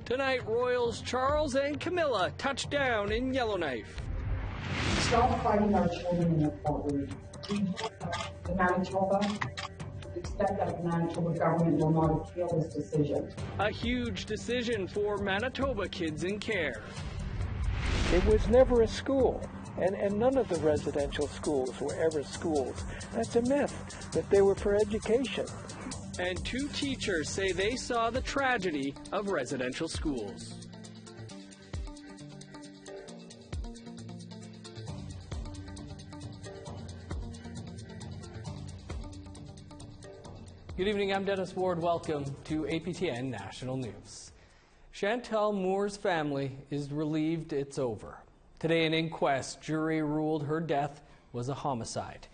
Tonight, Royals Charles and Camilla touch down in Yellowknife. Stop fighting our children in the courtroom. In Manitoba, expect that the Manitoba government will not appeal this decision. A huge decision for Manitoba kids in care. It was never a school, and none of the residential schools were ever schools. That's a myth, that they were for education. And 2 teachers say they saw the tragedy of residential schools. Good evening, I'm Dennis Ward. Welcome to APTN National News. Chantel Moore's family is relieved it's over. Today, an inquest jury ruled her death was a homicide.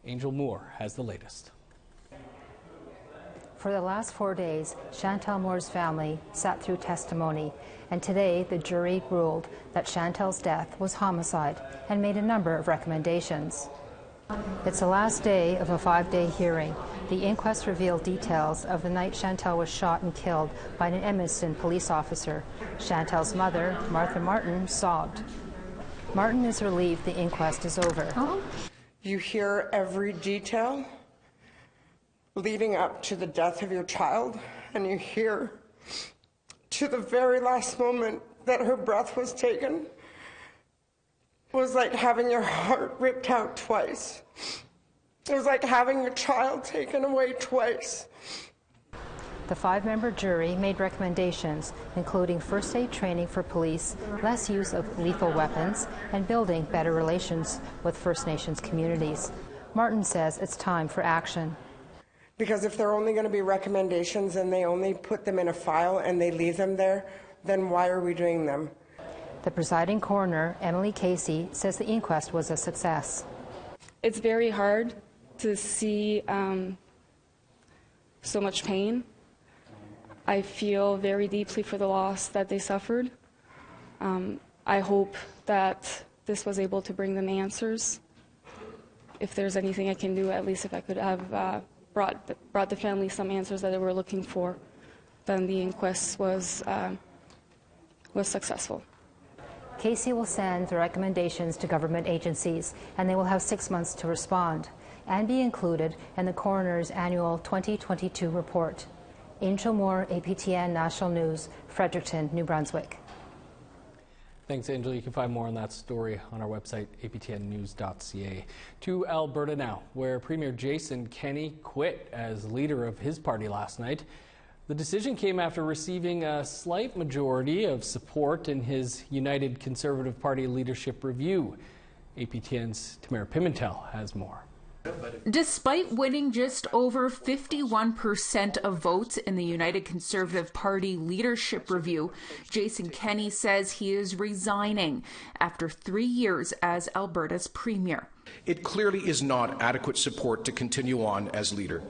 Angel Moore has the latest. For the last 4 days, Chantel Moore's family sat through testimony, and today the jury ruled that Chantel's death was homicide and made a number of recommendations. It's the last day of a 5-day hearing. The inquest revealed details of the night Chantel was shot and killed by an Edmundston police officer. Chantel's mother, Martha Martin, sobbed. Martin is relieved the inquest is over. You hear every detail leading up to the death of your child, and you hear to the very last moment that her breath was taken. It was like having your heart ripped out twice. It was like having your child taken away twice. The 5-member jury made recommendations, including first aid training for police, less use of lethal weapons, and building better relations with First Nations communities. Martin says it's time for action. Because if they're only going to be recommendations and they only put them in a file and they leave them there, then why are we doing them? The presiding coroner, Emily Casey, says the inquest was a success. It's very hard to see so much pain. I feel very deeply for the loss that they suffered. I hope that this was able to bring them answers. If there's anything I can do, at least if I could have brought the family some answers that they were looking for, then the inquest was successful. Casey will send the recommendations to government agencies, and they will have 6 months to respond and be included in the coroner's annual 2022 report. Angel Moore, APTN National News, Fredericton, New Brunswick. Thanks, Angel. You can find more on that story on our website, aptnnews.ca. To Alberta now, where Premier Jason Kenney quit as leader of his party last night. The decision came after receiving a slight majority of support in his United Conservative Party leadership review. APTN's Tamara Pimentel has more. Despite winning just over 51% of votes in the United Conservative Party leadership review, Jason Kenney says he is resigning after 3 years as Alberta's premier. It clearly is not adequate support to continue on as leader.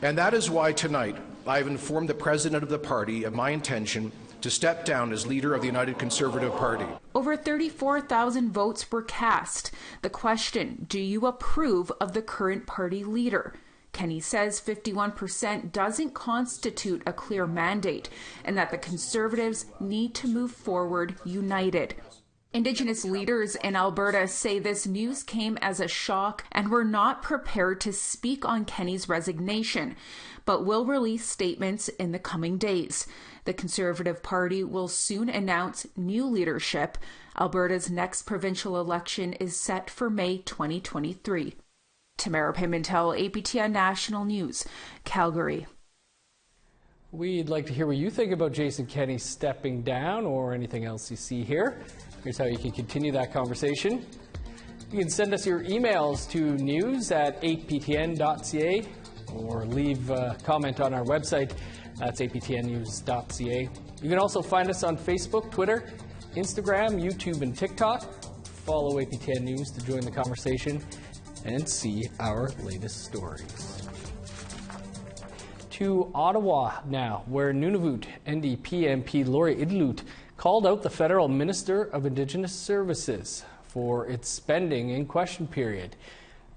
And that is why tonight I have informed the president of the party of my intention to step down as leader of the United Conservative Party. Over 34,000 votes were cast. The question, do you approve of the current party leader? Kenney says 51% doesn't constitute a clear mandate and that the Conservatives need to move forward united. Indigenous leaders in Alberta say this news came as a shock and were not prepared to speak on Kenney's resignation, but will release statements in the coming days. The Conservative Party will soon announce new leadership. Alberta's next provincial election is set for May 2023. Tamara Pimentel, APTN National News, Calgary. We'd like to hear what you think about Jason Kenney stepping down or anything else you see here. Here's how you can continue that conversation. You can send us your emails to news@aptn.ca or leave a comment on our website. That's aptnnews.ca. You can also find us on Facebook, Twitter, Instagram, YouTube, and TikTok. Follow APTN News to join the conversation and see our latest stories. To Ottawa now, where Nunavut NDP MP Lori Idlut called out the Federal Minister of Indigenous Services for its spending in question period.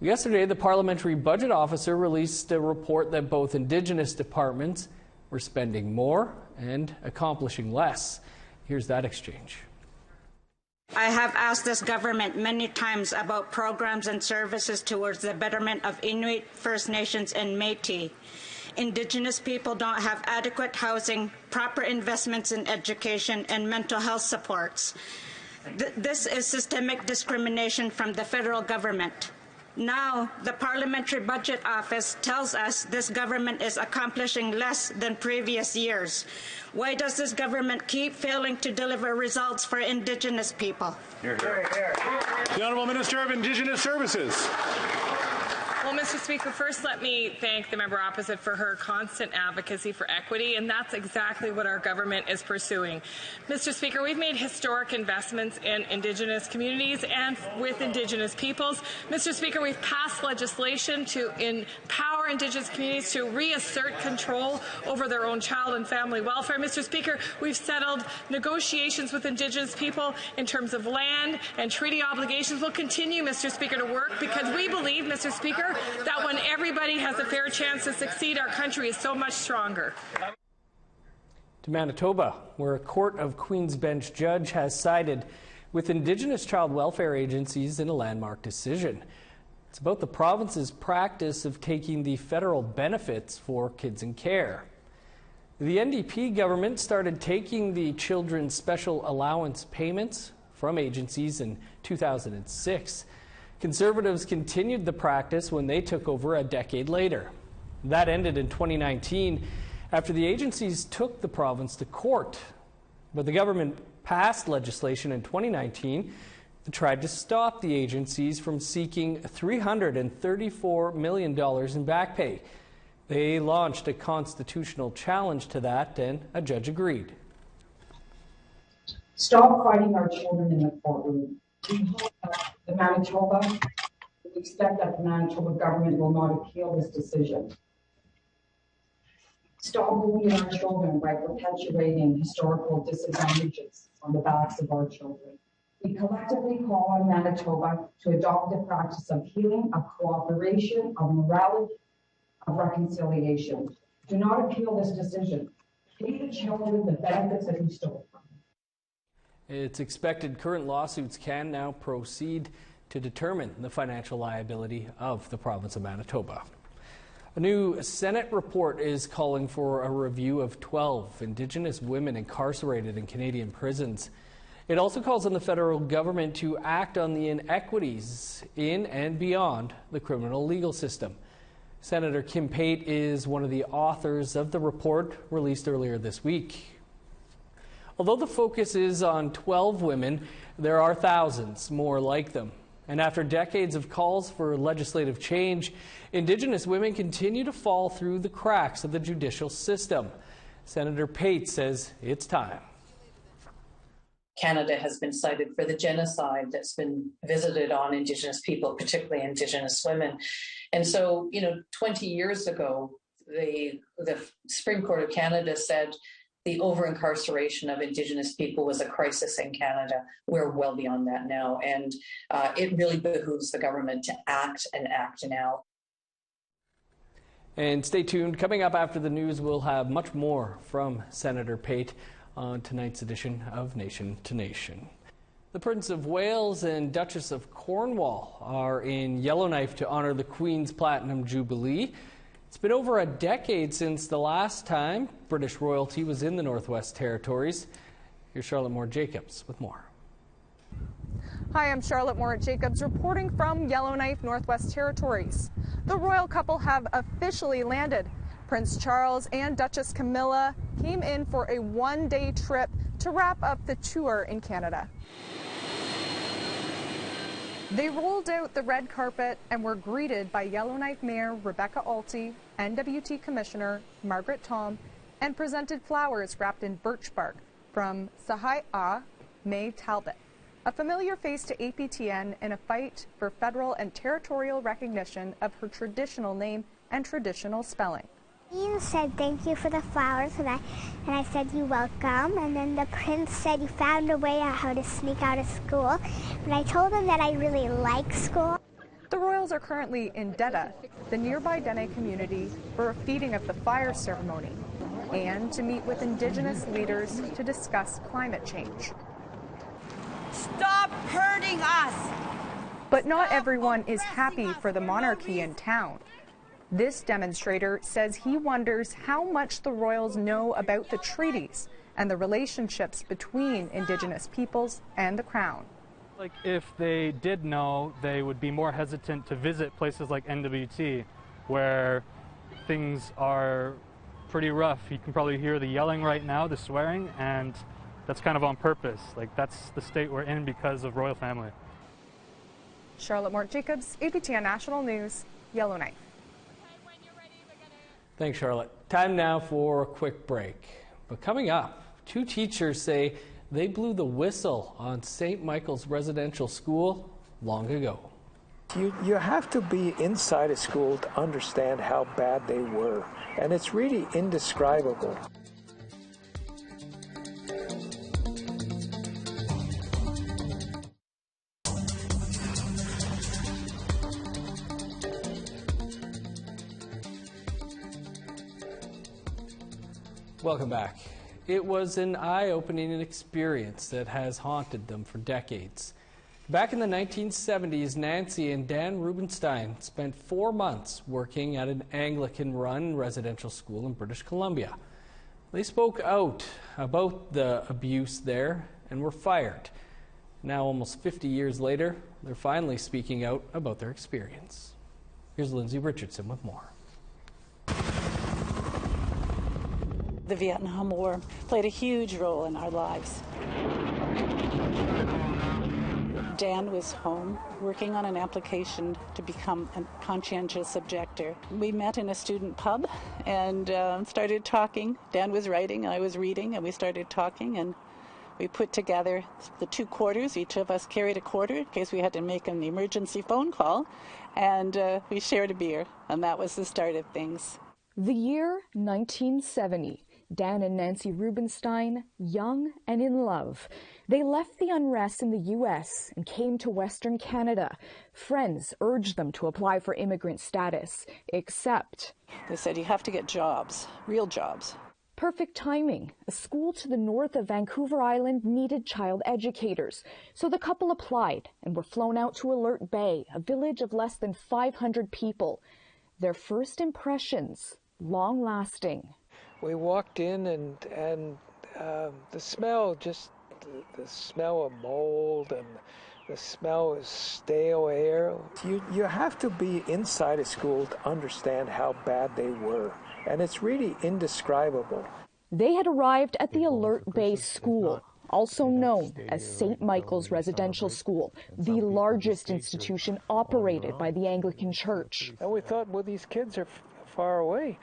Yesterday, the Parliamentary Budget Officer released a report that both Indigenous departments were spending more and accomplishing less. Here's that exchange. I have asked this government many times about programs and services towards the betterment of Inuit, First Nations, and Métis. Indigenous people don't have adequate housing, proper investments in education, and mental health supports. This is systemic discrimination from the federal government. Now, the Parliamentary Budget Office tells us this government is accomplishing less than previous years. Why does this government keep failing to deliver results for Indigenous people? Here, here. The Honourable Minister of Indigenous Services. Well, Mr. Speaker, first let me thank the member opposite for her constant advocacy for equity, and that's exactly what our government is pursuing. Mr. Speaker, we've made historic investments in Indigenous communities and with Indigenous peoples. Mr. Speaker, we've passed legislation to empower Indigenous communities to reassert control over their own child and family welfare. Mr. Speaker, we've settled negotiations with Indigenous people in terms of land and treaty obligations. We'll continue, Mr. Speaker, to work because we believe, Mr. Speaker, that when everybody has a fair chance to succeed, our country is so much stronger. To Manitoba, where a Court of Queen's Bench judge has sided with Indigenous child welfare agencies in a landmark decision. It's about the province's practice of taking the federal benefits for kids in care. The NDP government started taking the children's special allowance payments from agencies in 2006. Conservatives continued the practice when they took over a decade later. That ended in 2019 after the agencies took the province to court. But the government passed legislation in 2019 that tried to stop the agencies from seeking $334 million in back pay. They launched a constitutional challenge to that, and a judge agreed. Stop fighting our children in the courtroom. We hope that the Manitoba, we expect that the Manitoba government will not appeal this decision. Stop bullying our children by perpetuating historical disadvantages on the backs of our children. We collectively call on Manitoba to adopt the practice of healing, of cooperation, of morality, of reconciliation. Do not appeal this decision. Pay the children the benefits that you stole from them. It's expected current lawsuits can now proceed to determine the financial liability of the province of Manitoba. A new Senate report is calling for a review of 12 Indigenous women incarcerated in Canadian prisons. It also calls on the federal government to act on the inequities in and beyond the criminal legal system. Senator Kim Pate is one of the authors of the report released earlier this week. Although the focus is on 12 women, there are thousands more like them. And after decades of calls for legislative change, Indigenous women continue to fall through the cracks of the judicial system. Senator Pate says it's time. Canada has been cited for the genocide that's been visited on Indigenous people, particularly Indigenous women. And so, 20 years ago, the Supreme Court of Canada said the over-incarceration of Indigenous people was a crisis in Canada. We're well beyond that now, and it really behooves the government to act and act now. And stay tuned. Coming up after the news, we'll have much more from Senator Pate on tonight's edition of Nation to Nation. The Prince of Wales and Duchess of Cornwall are in Yellowknife to honor the Queen's Platinum Jubilee. It's been over a decade since the last time British royalty was in the Northwest Territories. Here's Charlotte Moore Jacobs with more. Hi, I'm Charlotte Moore Jacobs reporting from Yellowknife, Northwest Territories. The royal couple have officially landed. Prince Charles and Duchess Camilla came in for a one-day trip to wrap up the tour in Canada. They rolled out the red carpet and were greeted by Yellowknife Mayor Rebecca Alty, NWT Commissioner Margaret Tom, and presented flowers wrapped in birch bark from Sahai-A May Talbot, a familiar face to APTN in a fight for federal and territorial recognition of her traditional name and traditional spelling. He said thank you for the flowers, and I said you're welcome. And then the prince said he found a way out how to sneak out of school. But I told him that I really like school. The royals are currently in Deda, the nearby Dene community, for a feeding of the fire ceremony. and to meet with Indigenous leaders to discuss climate change. Stop hurting us! But not everyone is happy for the monarchy in town. This demonstrator says he wonders how much the royals know about the treaties and the relationships between Indigenous peoples and the Crown. Like, if they did know, they would be more hesitant to visit places like NWT, where things are pretty rough. You can probably hear the yelling right now, the swearing, and that's kind of on purpose. Like, that's the state we're in because of royal family. Charlotte Mort-Jacobs, APTN National News, Yellowknife. Thanks, Charlotte. Time now for a quick break. But coming up, 2 teachers say they blew the whistle on St. Michael's Residential School long ago. You have to be inside a school to understand how bad they were, and it's really indescribable. Welcome back. It was an eye-opening experience that has haunted them for decades. Back in the 1970s, Nancy and Dan Rubenstein spent 4 months working at an Anglican-run residential school in British Columbia. They spoke out about the abuse there and were fired. Now, almost 50 years later, they're finally speaking out about their experience. Here's Lindsay Richardson with more. The Vietnam War played a huge role in our lives. Dan was home working on an application to become a conscientious objector. We met in a student pub and started talking. Dan was writing, I was reading, and we started talking, and we put together the 2 quarters. Each of us carried a quarter in case we had to make an emergency phone call, and we shared a beer, and that was the start of things. The year 1970. Dan and Nancy Rubenstein, young and in love. They left the unrest in the U.S. and came to Western Canada. Friends urged them to apply for immigrant status, except they said you have to get jobs, real jobs. Perfect timing. A school to the north of Vancouver Island needed child educators. So the couple applied and were flown out to Alert Bay, a village of less than 500 people. Their first impressions, long-lasting. We walked in and the smell, just the smell of mold and the smell of stale air. You have to be inside a school to understand how bad they were, and it's really indescribable. They had arrived at the Alert Bay School, also known as St. Michael's Residential School, the largest institution operated by the Anglican Church. And we thought, well, these kids are far away.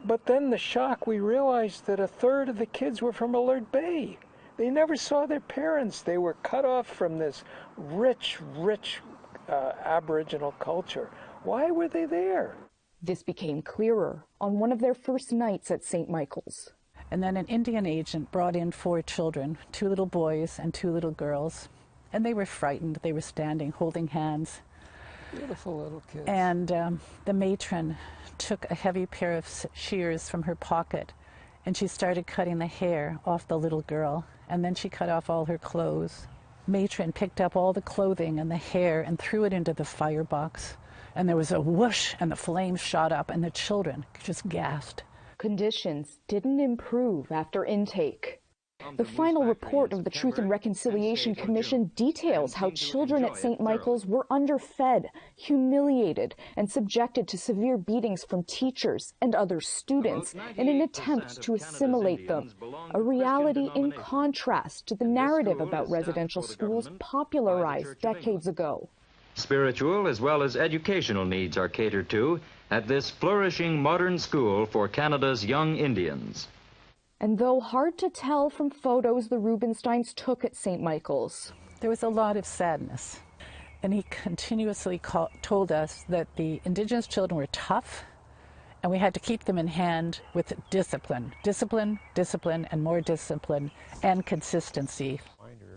But then the shock, we realized that 1/3 of the kids were from Alert Bay. They never saw their parents. They were cut off from this rich Aboriginal culture. Why were they there? This became clearer on one of their first nights at St. Michael's. And then an Indian agent brought in 4 children, 2 little boys and 2 little girls. And they were frightened. They were standing, holding hands. Beautiful little kids. And the matron took a heavy pair of shears from her pocket, and she started cutting the hair off the little girl, and then she cut off all her clothes. Matron picked up all the clothing and the hair and threw it into the firebox, and there was a whoosh, and the flames shot up, and the children just gasped. Conditions didn't improve after intake. The final report of the Truth and Reconciliation Commission details how children at St. Michael's were underfed, humiliated, and subjected to severe beatings from teachers and other students in an attempt to assimilate them, a reality in contrast to the narrative about residential schools popularized decades ago. Spiritual as well as educational needs are catered to at this flourishing modern school for Canada's young Indians. And though hard to tell from photos the Rubensteins took at St. Michael's, there was a lot of sadness. And he continuously told us that the Indigenous children were tough, and we had to keep them in hand with discipline, and more discipline, and consistency.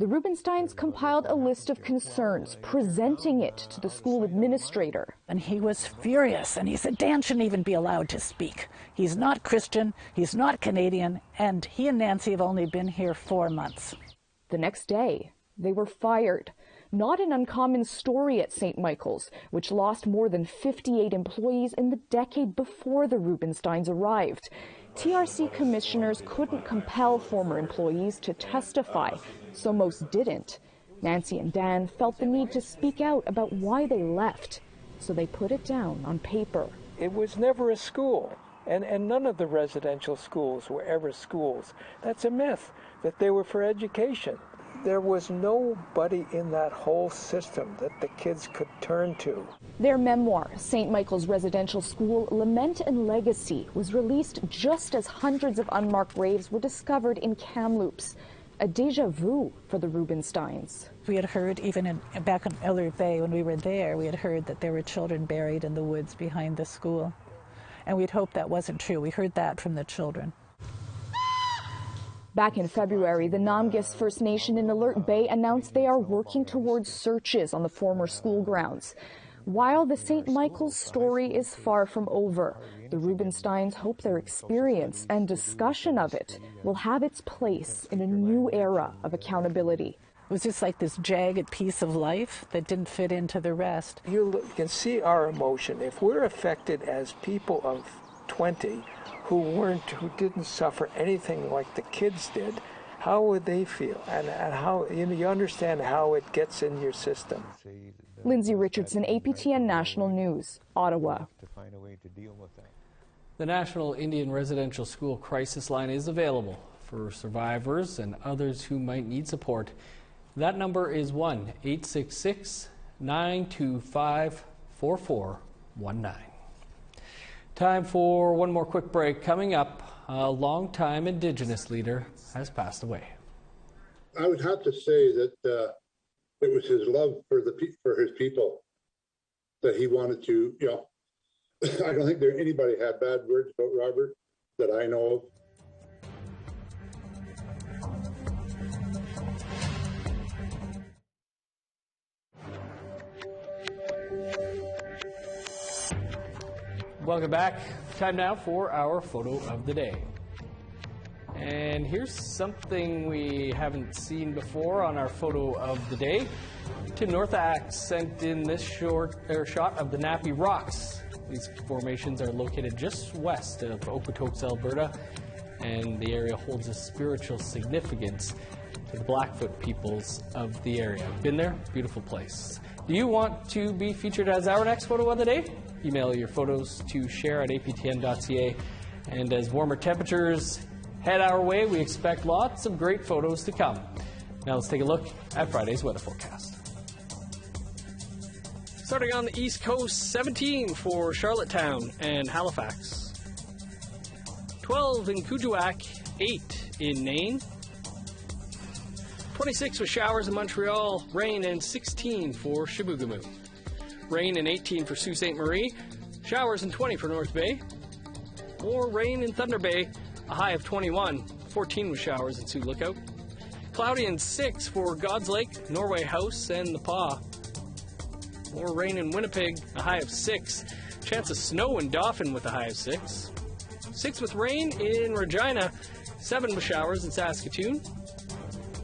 The Rubensteins compiled a list of concerns, presenting it to the school administrator. And he was furious, and he said Dan shouldn't even be allowed to speak. He's not Christian, he's not Canadian, and he and Nancy have only been here 4 months. The next day, they were fired. Not an uncommon story at St. Michael's, which lost more than 58 employees in the decade before the Rubensteins arrived. TRC commissioners couldn't compel former employees to testify, so most didn't. Nancy and Dan felt the need to speak out about why they left, so they put it down on paper. It was never a school, and none of the residential schools were ever schools. That's a myth, that they were for education. There was nobody in that whole system that the kids could turn to. Their memoir, St. Michael's Residential School, Lament and Legacy, was released just as hundreds of unmarked graves were discovered in Kamloops. A déjà vu for the Rubensteins. We had heard, even back in Ellery Bay when we were there, we had heard that there were children buried in the woods behind the school. And we'd hoped that wasn't true. We heard that from the children. Back in February, the Namgis First Nation in Alert Bay announced they are working towards searches on the former school grounds. While the St. Michael's story is far from over, the Rubensteins hope their experience and discussion of it will have its place in a new era of accountability. It was just like this jagged piece of life that didn't fit into the rest. You can see our emotion. If we're affected as people of 20 who didn't suffer anything like the kids did, how would they feel? And how, you understand how it gets in your system. Lindsay Richardson, APTN National News, Ottawa. The National Indian Residential School Crisis Line is available for survivors and others who might need support. That number is 1-866-925-4419. Time for one more quick break. Coming up, a longtime Indigenous leader has passed away. I would have to say that it was his love for his people that he wanted to, I don't think anybody had bad words about Robert that I know of. Welcome back. Time now for our photo of the day. And here's something we haven't seen before on our photo of the day. Tim Northack sent in this shot of the Nappy Rocks. These formations are located just west of Okotoks, Alberta, and the area holds a spiritual significance to the Blackfoot peoples of the area. Been there? Beautiful place. Do you want to be featured as our next photo of the day? Email your photos to share@aptn.ca. And as warmer temperatures head our way, we expect lots of great photos to come. Now let's take a look at Friday's weather forecast. Starting on the East Coast, 17 for Charlottetown and Halifax. 12 in Kuujjuaq, 8 in Nain. 26 with showers in Montreal, rain, and 16 for Chibougamau. Rain and 18 for Sault Ste. Marie, showers and 20 for North Bay. More rain in Thunder Bay, a high of 21, 14 with showers in Sioux Lookout. Cloudy and 6 for God's Lake, Norway House, and the Paw. More rain in Winnipeg, a high of 6. Chance of snow in Dauphin with a high of 6. 6 with rain in Regina, 7 with showers in Saskatoon.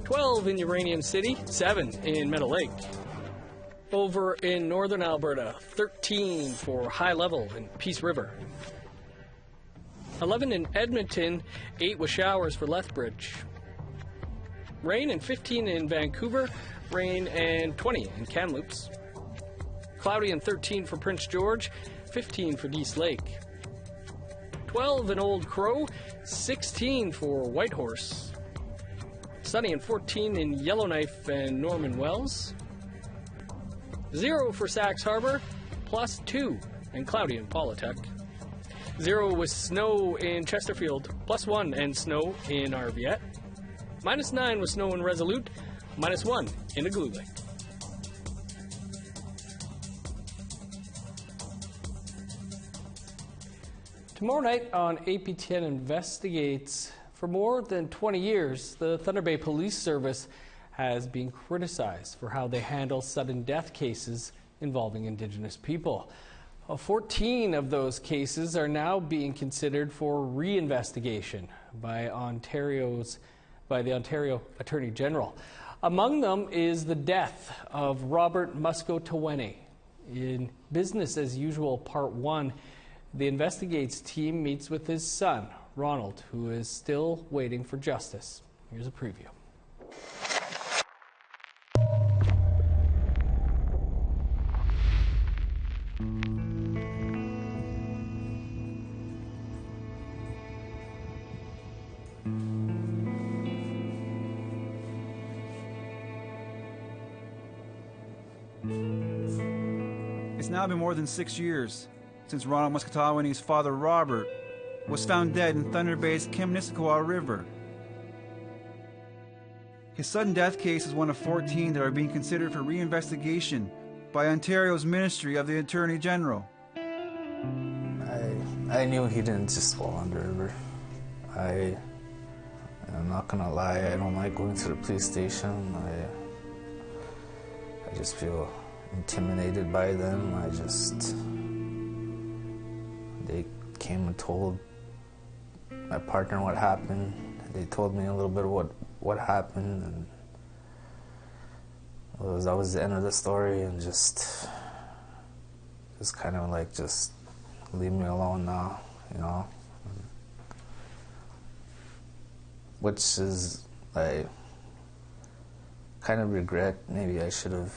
12 in Uranium City, 7 in Meadow Lake. Over in northern Alberta, 13 for High Level and Peace River. 11 in Edmonton, 8 with showers for Lethbridge. Rain and 15 in Vancouver, rain and 20 in Kamloops. Cloudy and 13 for Prince George, 15 for Dease Lake. 12 in Old Crow, 16 for Whitehorse. Sunny and 14 in Yellowknife and Norman Wells. 0 for Sax Harbor, plus 2 and cloudy in Paulatuck. 0 with snow in Chesterfield, plus 1 and snow in Arviette. Minus 9 with snow in Resolute, minus 1 in Igloo Lake. Tomorrow night on APTN Investigates, for more than 20 years, the Thunder Bay Police Service has been criticized for how they handle sudden death cases involving Indigenous people. 14 of those cases are now being considered for reinvestigation by the Ontario Attorney General. Among them is the death of Robert Musco-Tawene. In Business as Usual Part 1, the Investigates team meets with his son, Ronald, who is still waiting for justice. Here's a preview. It's now been more than 6 years since Ronald Musco-Tawene's father, Robert, was found dead in Thunder Bay's Kaministiquia River. His sudden death case is one of 14 that are being considered for reinvestigation by Ontario's Ministry of the Attorney General. I knew he didn't just fall in the river. I'm not gonna lie, I don't like going to the police station. I just feel intimidated by them. They came and told my partner what happened. They told me a little bit of what happened, and that was the end of the story, and just kind of like, just leave me alone now, you know. Which is, I kind of regret. Maybe I should have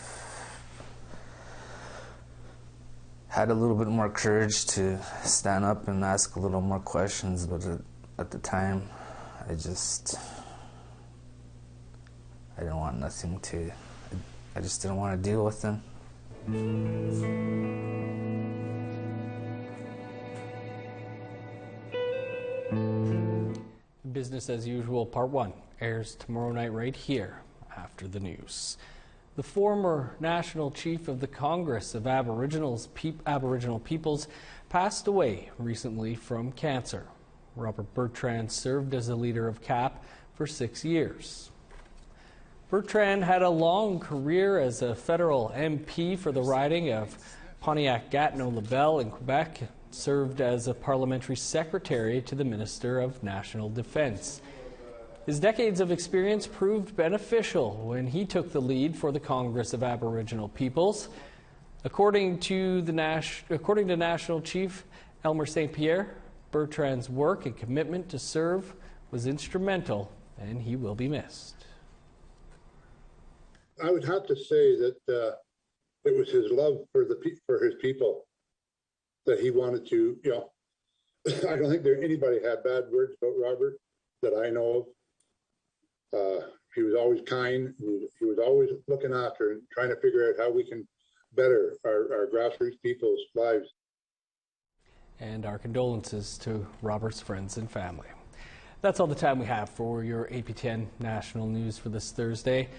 had a little bit more courage to stand up and ask a little more questions, but at the time, I just didn't want nothing to, I just didn't want to deal with them. Business as Usual Part 1 airs tomorrow night right here after the news. The former National Chief of the Congress of Aboriginal Peoples passed away recently from cancer. Robert Bertrand served as the leader of CAP for 6 years. Bertrand had a long career as a federal MP for the riding of Pontiac-Gatineau-Labelle in Quebec, served as a parliamentary secretary to the Minister of National Defence. His decades of experience proved beneficial when he took the lead for the Congress of Aboriginal Peoples. According to National Chief Elmer St. Pierre, Bertrand's work and commitment to serve was instrumental, and he will be missed. I would have to say that it was his love for his people that he wanted to, you know, I don't think anybody had bad words about Robert that I know of. He was always kind. He was always looking after and trying to figure out how we can better our grassroots people's lives. And our condolences to Robert's friends and family. That's all the time we have for your APTN National News for this Thursday.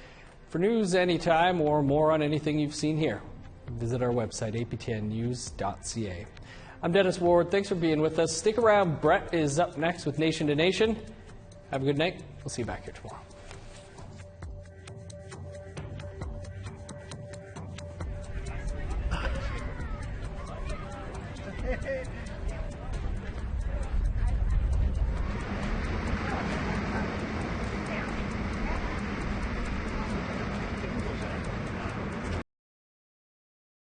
For news anytime or more on anything you've seen here, visit our website, aptnnews.ca. I'm Dennis Ward. Thanks for being with us. Stick around. Brett is up next with Nation to Nation. Have a good night. We'll see you back here tomorrow.